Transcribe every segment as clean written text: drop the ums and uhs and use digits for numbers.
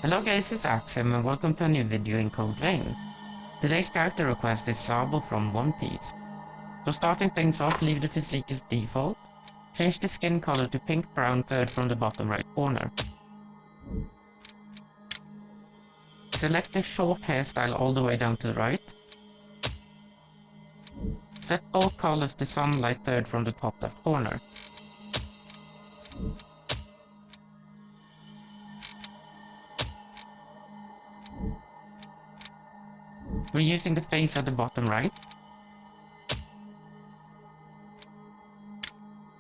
Hello guys, it's Axem and welcome to a new video in Cold Vein. Today's character request is Sabo from One Piece. So starting things off, leave the physique as default. Change the skin color to pink brown third from the bottom right corner. Select the short hairstyle all the way down to the right. Set both colors to sunlight third from the top left corner. We're using the face at the bottom right.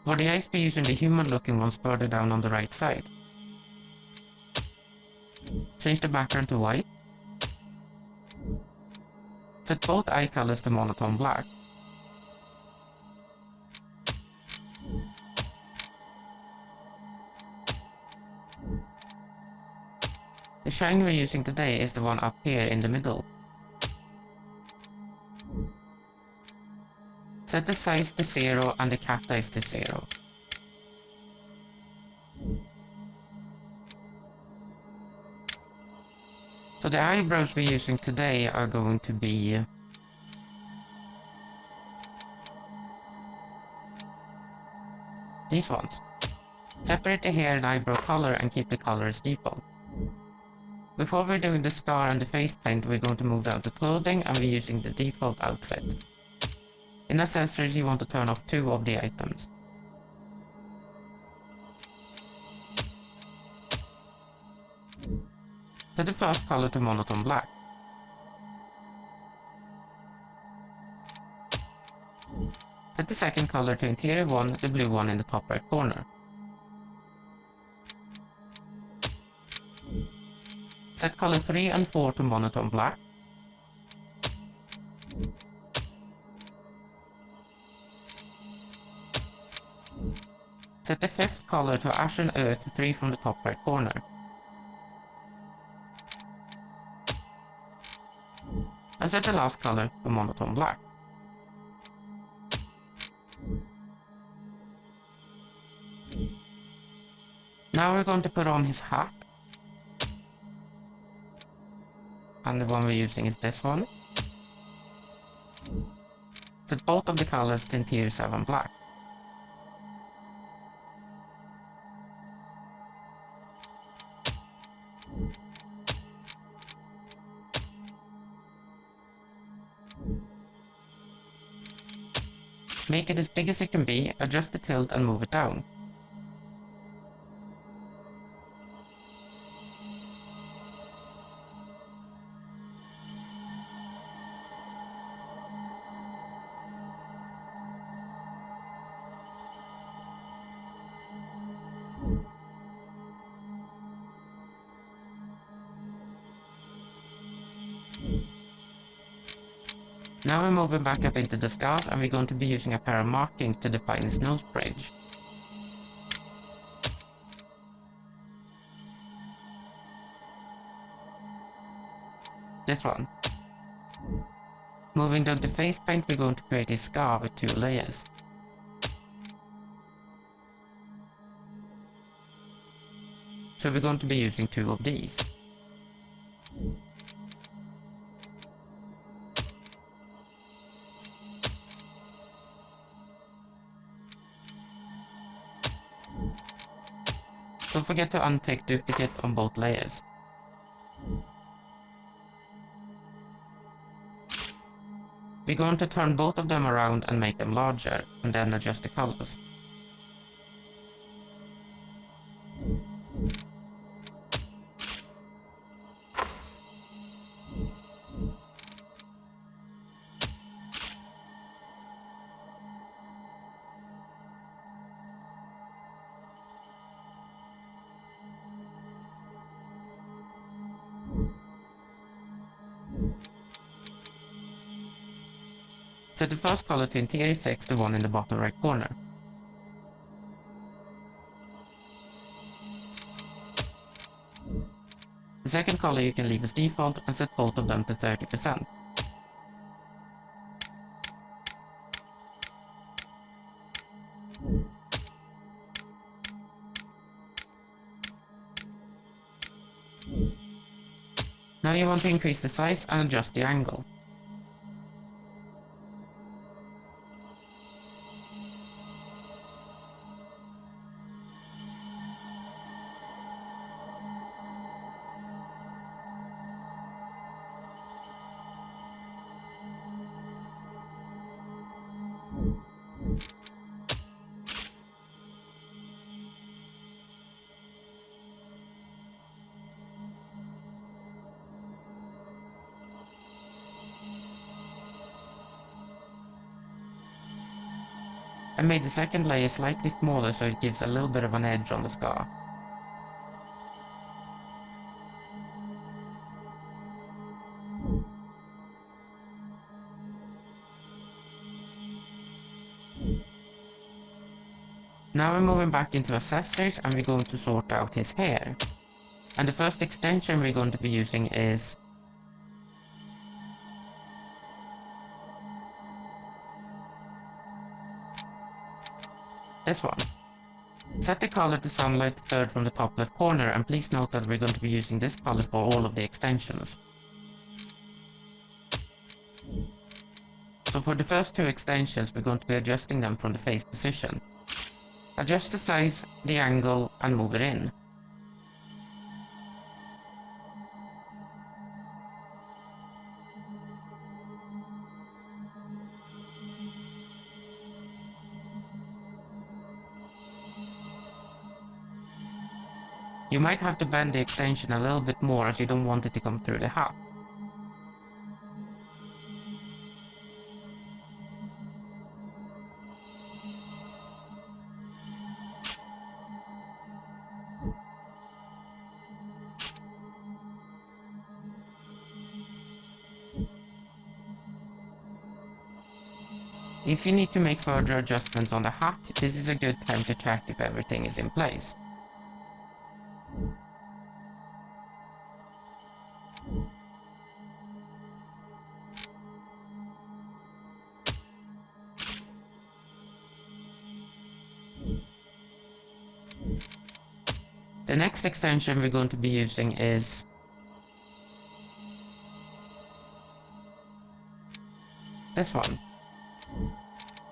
For the eyes, we're using the human looking ones further down on the right side. Change the background to white. Set both eye colors to monotone black. The shine we're using today is the one up here in the middle. Set the size to 0 and the cat eyes to 0. So the eyebrows we're using today are going to be these ones. Separate the hair and eyebrow color and keep the color as default. Before we're doing the scar and the face paint, we're going to move down to clothing and we're using the default outfit. In accessories, you want to turn off 2 of the items. Set the first color to monotone black. Set the second color to interior 1, the blue one in the top right corner. Set color 3 and 4 to monotone black. Set the fifth color to Ashen Earth 3 from the top right corner. And set the last color to monotone black. Now we're going to put on his hat. And the one we're using is this one. Set both of the colors to interior 7 black. Make it as big as it can be, adjust the tilt and move it down. Now we're moving back up into the scars and we're going to be using a pair of markings to define his nose bridge. This one. Moving down to face paint, we're going to create a scar with 2 layers. So we're going to be using 2 of these. Don't forget to untick duplicate on both layers. We're going to turn both of them around and make them larger, and then adjust the colors. Set the first color to interior 6, the one in the bottom right corner. The second color you can leave as default and set both of them to 30%. Now you want to increase the size and adjust the angle. I made the second layer slightly smaller so it gives a little bit of an edge on the scar. Now we're moving back into accessories and we're going to sort out his hair. And the first extension we're going to be using is this one. Set the color to sunlight third from the top left corner, and please note that we're going to be using this color for all of the extensions. So for the first two extensions we're going to be adjusting them from the face position. Adjust the size, the angle, and move it in. You might have to bend the extension a little bit more as you don't want it to come through the hat. If you need to make further adjustments on the hat, this is a good time to check if everything is in place. The next extension we're going to be using is this one.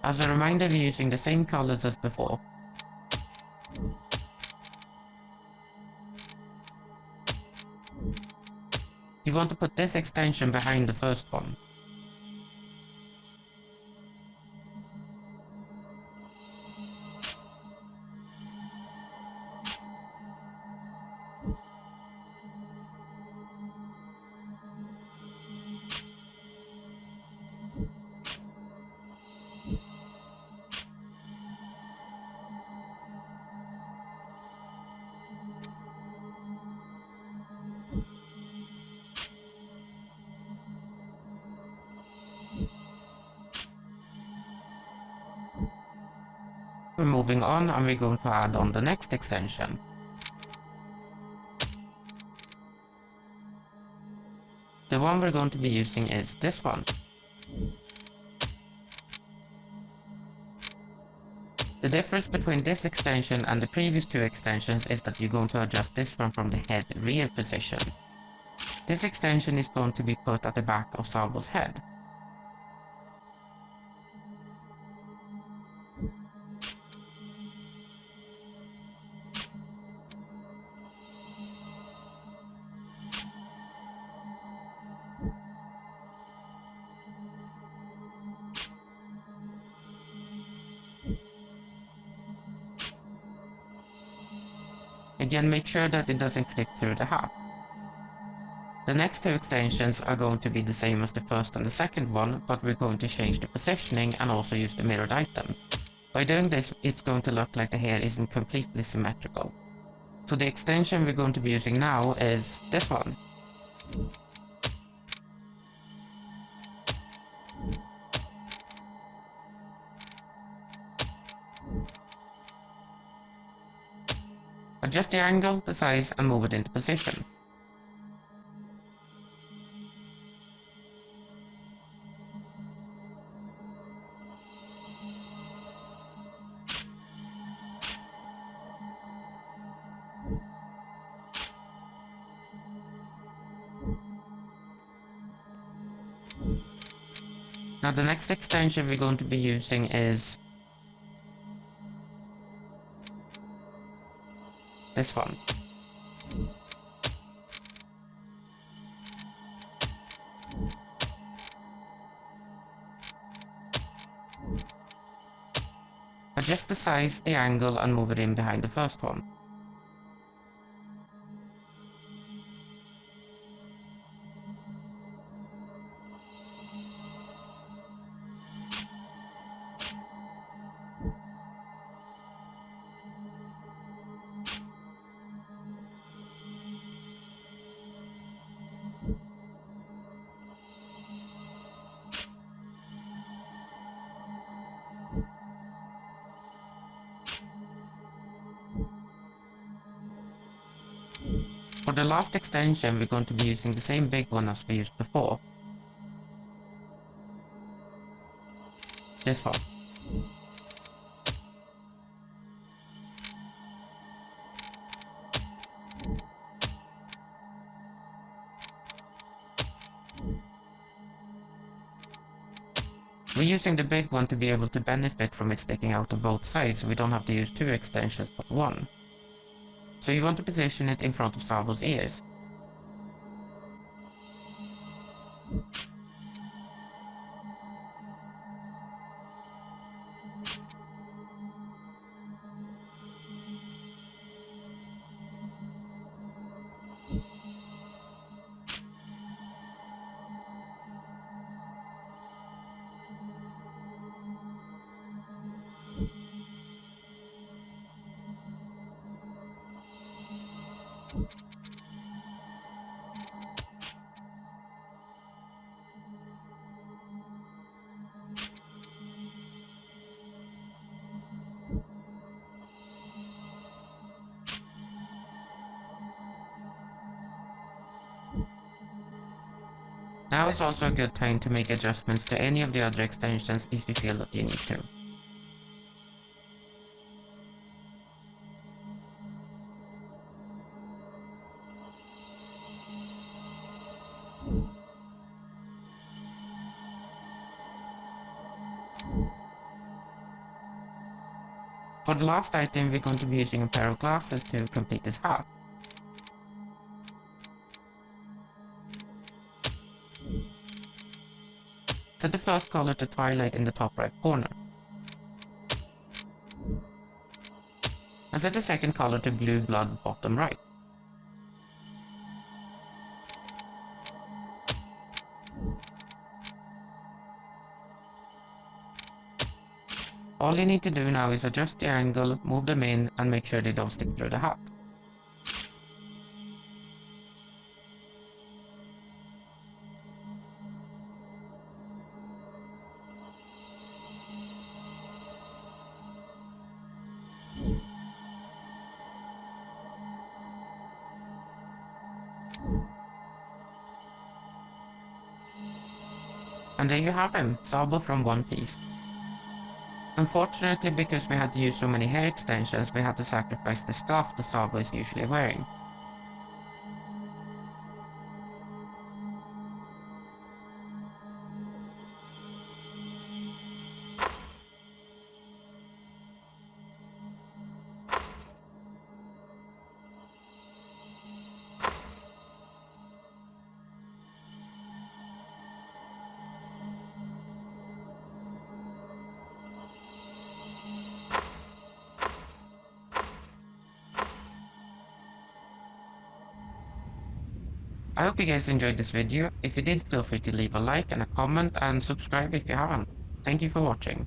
As a reminder, we're using the same colors as before. You want to put this extension behind the first one. We're moving on and we're going to add on the next extension. The one we're going to be using is this one. The difference between this extension and the previous two extensions is that you're going to adjust this one from the head rear position. This extension is going to be put at the back of Sabo's head. Again, make sure that it doesn't clip through the hat. The next two extensions are going to be the same as the first and the second one, but we're going to change the positioning and also use the mirrored item. By doing this, it's going to look like the hair isn't completely symmetrical. So the extension we're going to be using now is this one. Adjust the angle, the size, and move it into position. Now the next extension we're going to be using is this one. Adjust the size, the angle, and move it in behind the first one. For the last extension, we're going to be using the same big one as we used before. This one. We're using the big one to be able to benefit from it sticking out on both sides, so we don't have to use two extensions but one. So you want to position it in front of Sabo's ears. Now is also a good time to make adjustments to any of the other extensions if you feel that you need to. For the last item, we're going to be using a pair of glasses to complete this hat. Set the first color to Twilight in the top right corner. And set the second color to Blue Blood bottom right. All you need to do now is adjust the angle, move them in, and make sure they don't stick through the hat. And there you have him, Sabo from One Piece. Unfortunately, because we had to use so many hair extensions, we had to sacrifice the scarf that Sabo is usually wearing. I hope you guys enjoyed this video. If you did, feel free to leave a like and a comment and subscribe if you haven't. Thank you for watching.